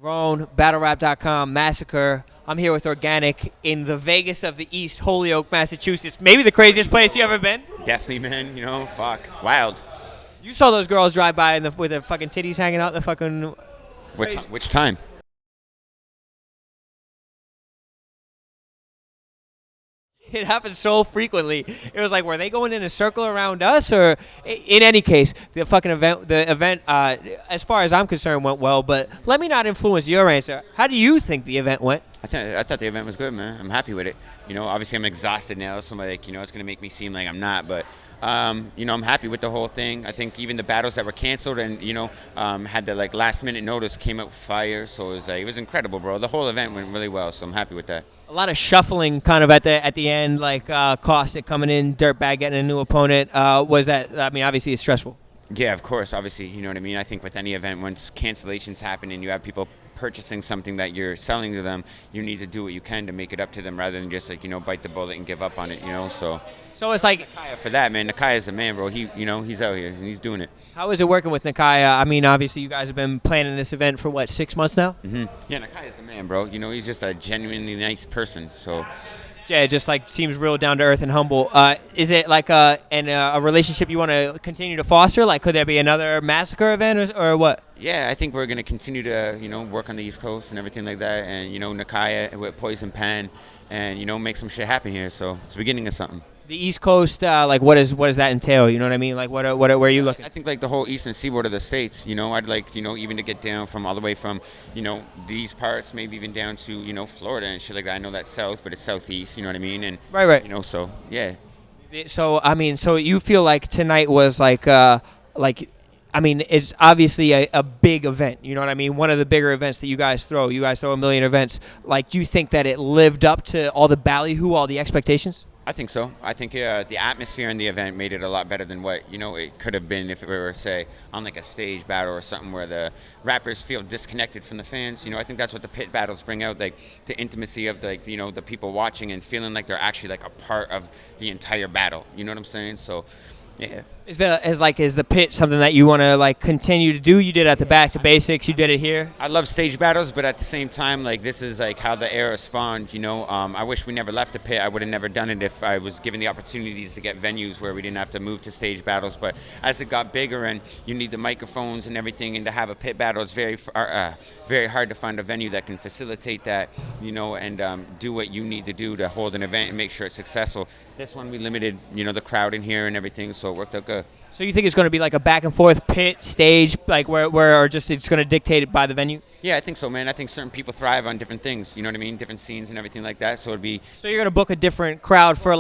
Roan, BattleRap.com, MASSacre. I'm here with Organik in the Vegas of the East, Holyoke, Massachusetts. Maybe the craziest place you ever been. Definitely, man. Fuck. Wild. You saw those girls drive by with their fucking titties hanging out the fucking. Which time? It happens so frequently. It was like, were they going in a circle around us, or in any case, the event, as far as I'm concerned, went well. But let me not influence your answer. How do you think the event went? I thought the event was good, man. I'm happy with it. Obviously I'm exhausted now, so it's gonna make me seem like I'm not, but I'm happy with the whole thing. I think even the battles that were canceled and had the last minute notice came out fire, so it was incredible, bro. The whole event went really well, so I'm happy with that. A lot of shuffling, kind of at the end, like Caustic coming in, Dirtbag getting a new opponent. Was that? I mean, obviously it's stressful. Yeah, of course. Obviously, you know what I mean. I think with any event, once cancellations happen and you have people purchasing something that you're selling to them, you need to do what you can to make it up to them rather than just bite the bullet and give up on it. So it's like Nakaya for that, man. Nakaya's the man, bro. He's out here and he's doing it. How is it working with Nakaya? I mean, obviously you guys have been planning this event for what, 6 months now? Mm-hmm. Yeah, Nakaya's the man, bro. He's just a genuinely nice person. So. Yeah, just seems real down to earth and humble. Is it like a relationship you want to continue to foster? Like, could there be another MASSacre event or what? Yeah, I think we're going to continue to work on the East Coast and everything like that, and Nakaya with Poison Pen, and make some shit happen here. So it's the beginning of something. The East Coast, what does that entail? You know what I mean? Like, where are you looking? I think the whole eastern seaboard of the states. I'd like even to get down from all the way from these parts, maybe even down to Florida and shit like that. I know that's south, but it's southeast. You know what I mean? And right. So yeah. So I mean, so you feel like tonight was I mean, it's obviously a big event. You know what I mean? One of the bigger events that you guys throw. You guys throw a million events. Like, do you think that it lived up to all the ballyhoo, all the expectations? I think so. I think the atmosphere in the event made it a lot better than what it could have been if it were, say, on a stage battle or something where the rappers feel disconnected from the fans. I think that's what the pit battles bring out, the intimacy of the people watching and feeling like they're actually a part of the entire battle. You know what I'm saying? So. Yeah. Is the pit something that you want to continue to do? You did at the Back to Basics. You did it here. I love stage battles, but at the same time, this is how the era spawned. I wish we never left the pit. I would have never done it if I was given the opportunities to get venues where we didn't have to move to stage battles. But as it got bigger and you need the microphones and everything, and to have a pit battle, it's very hard to find a venue that can facilitate that. And do what you need to do to hold an event and make sure it's successful. This one we limited, the crowd in here and everything, so it worked out good. So you think it's going to be like a back and forth pit stage, where or just it's going to dictate it by the venue? Yeah, I think so, man. I think certain people thrive on different things. You know what I mean? Different scenes and everything like that. So it'd be. So you're going to book a different crowd for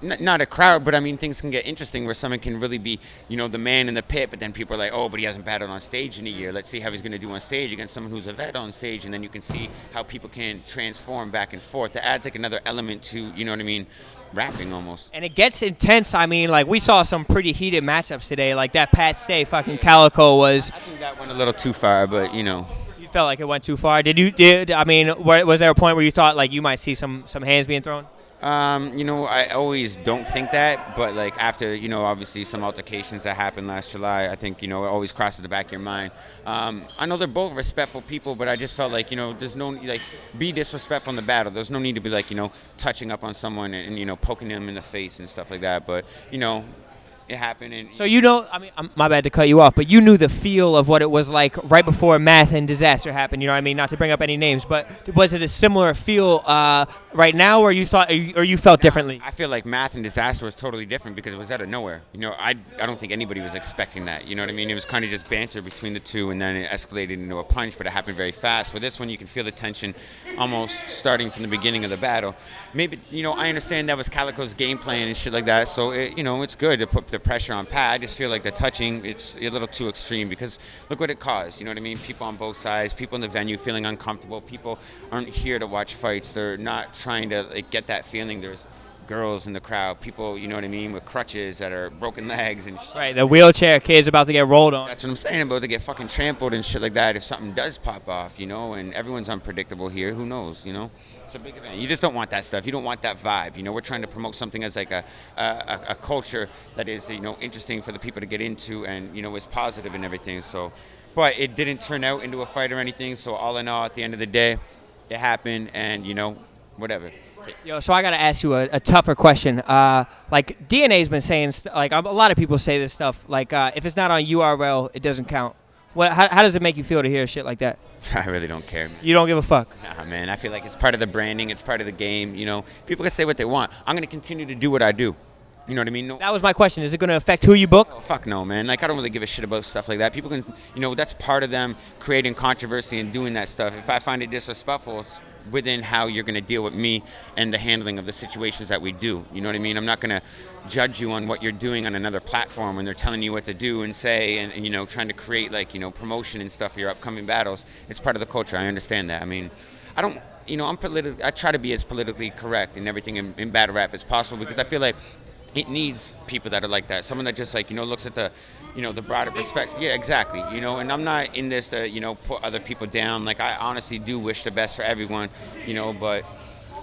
not a crowd, but I mean things can get interesting where someone can really be, the man in the pit, but then people are like, oh, but he hasn't battled on stage in a year. Let's see how he's going to do on stage against someone who's a vet on stage, and then you can see how people can transform back and forth. That adds another element to, you know what I mean, rapping almost. And it gets intense. I mean, we saw some pretty heated matchups today, like that Pat Stay fucking Calicoe was. I think that went a little too far, but You felt like it went too far. I mean, was there a point where you thought you might see some hands being thrown? I always don't think that, but after obviously some altercations that happened last July, I think it always crosses the back of your mind. I know they're both respectful people, but I just felt there's no be disrespectful in the battle. There's no need to be touching up on someone and poking them in the face and stuff like that. But it happened. And so I mean, my bad to cut you off, but you knew the feel of what it was like right before Math and Disaster happened. You know what I mean? Not to bring up any names, but was it a similar feel right now, or you felt differently? I feel like Math and Disaster was totally different because it was out of nowhere. I don't think anybody was expecting that. You know what I mean? It was kind of just banter between the two, and then it escalated into a punch, but it happened very fast. For this one, you can feel the tension almost starting from the beginning of the battle. Maybe I understand that was Calicoe's game plan and shit like that, so it's good to put the pressure on Pat. I just feel like the touching, it's a little too extreme because look what it caused. You know what I mean? People on both sides, people in the venue feeling uncomfortable. People aren't here to watch fights. They're not trying to get that feeling. There's girls in the crowd, people, you know what I mean, with crutches that are broken legs and shit. Right, the wheelchair kid's about to get rolled on. That's what I'm saying, about to get fucking trampled and shit like that if something does pop off, and everyone's unpredictable here. Who knows, It's a big event. You just don't want that stuff. You don't want that vibe. You know, we're trying to promote something as like a culture that is, you know, interesting for the people to get into and, you know, is positive and everything. So, but it didn't turn out into a fight or anything. So all in all, at the end of the day, it happened and, you know, whatever. Yo, so I got to ask you a tougher question. Like DNA's been saying, like a lot of people say this stuff, like if it's not on URL, it doesn't count. How does it make you feel to hear shit like that? I really don't care, man. You don't give a fuck? Nah, man. I feel like it's part of the branding. It's part of the game. You know, people can say what they want. I'm going to continue to do what I do. You know what I mean? No, that was my question. Is it going to affect who you book? oh, fuck no, man. Like, I don't really give a shit about stuff like that. People can, you know, that's part of them creating controversy and doing that stuff. If I find it disrespectful, it's within how you're going to deal with me and the handling of the situations that we do. You know what I mean? I'm not going to judge you on what you're doing on another platform when they're telling you what to do and say and, you know, trying to create, like, you know, promotion and stuff for your upcoming battles. It's part of the culture. I understand that. I mean, I don't, you know, I try to be as politically correct and everything in battle rap as possible because I feel like it needs people that are like that. Someone that just, like, you know, looks at the, you know, the broader perspective. Yeah, exactly. You know, and I'm not in this to, you know, put other people down. Like, I honestly do wish the best for everyone, you know, but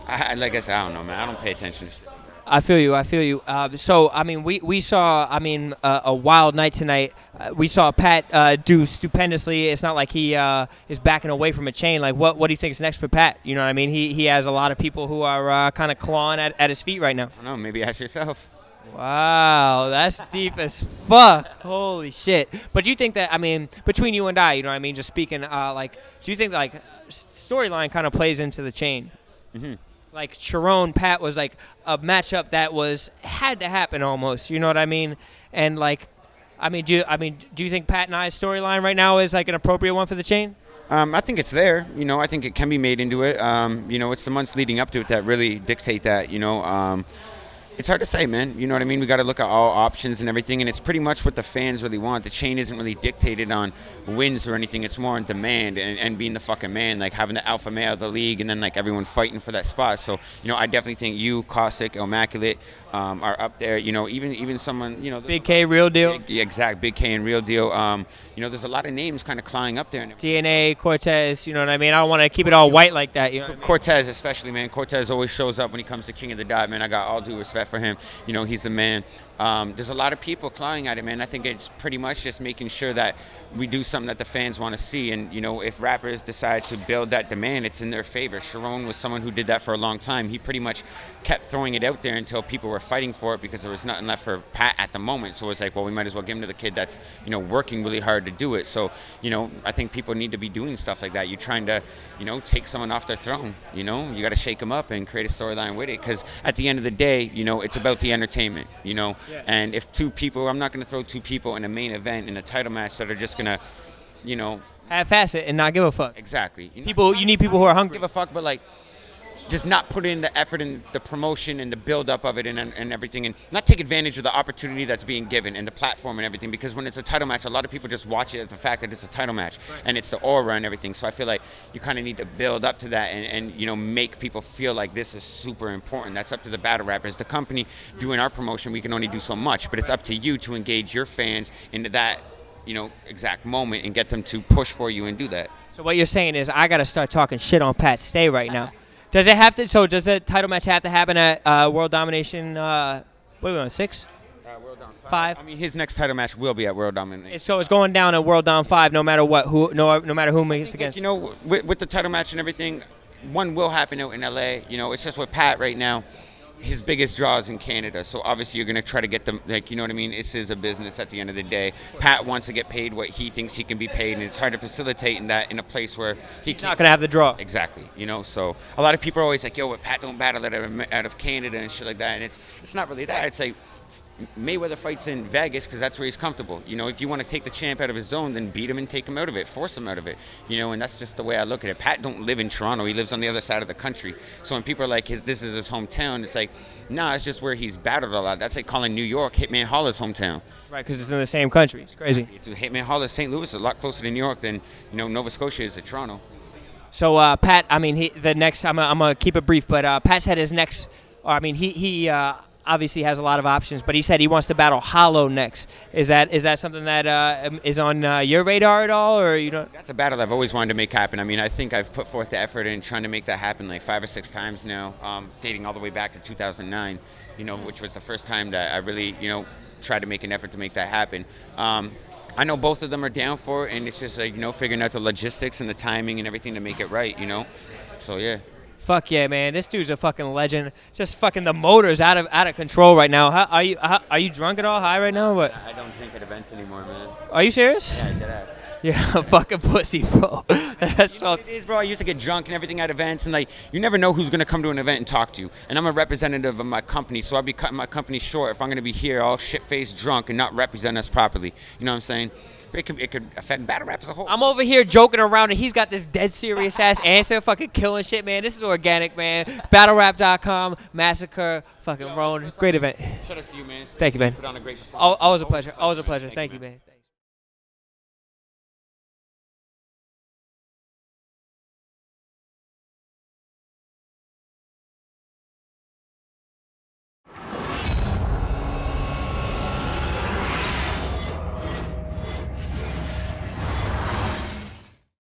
like I said, I don't know, man. I don't pay attention to shit. I feel you. So, I mean, we saw, I mean, a wild night tonight. We saw Pat do stupendously. It's not like he is backing away from a chain. Like, what do you think is next for Pat? You know what I mean? He has a lot of people who are kind of clawing at his feet right now. I don't know. Maybe ask yourself. Wow, that's deep as fuck. Holy shit. But do you think that, I mean, between you and I, you know what I mean, just speaking, like, do you think, like, storyline kind of plays into the chain? Mm-hmm. Like, Sharon, Pat was, like, a matchup that had to happen almost, you know what I mean? And, like, do you think Pat and I's storyline right now is, like, an appropriate one for the chain? I think it's there. You know, I think it can be made into it. You know, it's the months leading up to it that really dictate that, you know. It's hard to say, man. You know what I mean? We got to look at all options and everything, and it's pretty much what the fans really want. The chain isn't really dictated on wins or anything. It's more on demand and being the fucking man, like having the alpha male of the league, and then like everyone fighting for that spot. So, you know, I definitely think you, Caustic, Immaculate are up there. You know, even someone, you know, Big K, Real Deal. Yeah, exact. Big K and Real Deal. You know, there's a lot of names kind of climbing up there. DNA, Cortez. You know what I mean? I don't want to keep it all white like that. You know what I mean? Cortez, especially, man. Cortez always shows up when he comes to King of the Dot, man. I got all due respect for him. You know, he's the man. There's a lot of people clawing at it, man. I think it's pretty much just making sure that we do something that the fans want to see. And, you know, if rappers decide to build that demand, it's in their favor. Sharon was someone who did that for a long time. He pretty much kept throwing it out there until people were fighting for it because there was nothing left for Pat at the moment. So it's like, well, we might as well give him to the kid that's, you know, working really hard to do it. So, you know, I think people need to be doing stuff like that. You're trying to, you know, take someone off their throne. You know, you got to shake them up and create a storyline with it. Because at the end of the day, you know, it's about the entertainment, you know. Yeah. And if two people, I'm not going to throw two people in a main event in a title match that are just going to, you know, half-ass it and not give a fuck. Exactly. You need people who are hungry. Give a fuck, but like, just not put in the effort and the promotion and the build-up of it and everything, and not take advantage of the opportunity that's being given and the platform and everything. Because when it's a title match, a lot of people just watch it as the fact that it's a title match, right, and it's the aura and everything. So I feel like you kind of need to build up to that and you know, make people feel like this is super important. That's up to the battle rappers. The company doing our promotion, we can only do so much, but it's up to you to engage your fans into that, you know, exact moment and get them to push for you and do that. So what you're saying is I got to start talking shit on Pat Stay right now. Does it have to? So does the title match have to happen at World Domination? What are we on, 6? World Dom 5. I mean, his next title match will be at World Domination. So it's going down at World Dom 5, no matter what, no matter who it's against. You know, with the title match and everything, one will happen out in LA. You know, it's just with Pat right now. His biggest draw is in Canada, so obviously you're going to try to get them, like, you know what I mean? This is a business at the end of the day. Pat wants to get paid what he thinks he can be paid, and it's hard to facilitate in that in a place where he's not going to have the draw. Exactly, you know, so a lot of people are always like, yo, but Pat don't battle out of Canada and shit like that, and it's not really that. It's like Mayweather fights in Vegas because that's where he's comfortable. You know, if you want to take the champ out of his zone, then beat him and take him out of it, force him out of it. You know, and that's just the way I look at it. Pat don't live in Toronto; he lives on the other side of the country. So when people are like, "This is his hometown," it's like, nah, it's just where he's battled a lot. That's like calling New York Hitman Holler's hometown. Right, because it's in the same country. It's crazy. It's Hitman Holler, St. Louis is a lot closer to New York than, you know, Nova Scotia is to Toronto. So Pat, I mean, I'm gonna keep it brief, but Pat said his next. I mean, he obviously has a lot of options, but he said he wants to battle Hollow next. Is that something that is on your radar at all, or you know? That's a battle I've always wanted to make happen. I mean, I think I've put forth the effort in trying to make that happen like 5 or 6 times now, dating all the way back to 2009, which was the first time that I really, tried to make an effort to make that happen. I know both of them are down for it, and it's just like, figuring out the logistics and the timing and everything to make it right, So, yeah. Fuck yeah, man! This dude's a fucking legend. Just fucking the motor's out of control right now. Are you drunk at all? High right now? What? I don't drink at events anymore, man. Are you serious? Yeah, dead ass. Yeah, fucking pussy, bro. That's what it is, bro. I used to get drunk and everything at events, and like you never know who's gonna come to an event and talk to you. And I'm a representative of my company, so I'd be cutting my company short if I'm gonna be here all shit-faced drunk and not represent us properly. You know what I'm saying? It could affect battle rap as a whole. I'm over here joking around, and he's got this dead serious ass answer, fucking killing shit, man. This is Organik, man. BattleRap.com, MASSacre, fucking Roan. Great event. Shout out to you, man. Thank you, man. Put on a great performance. Always a pleasure. Always a pleasure. Thank you, man.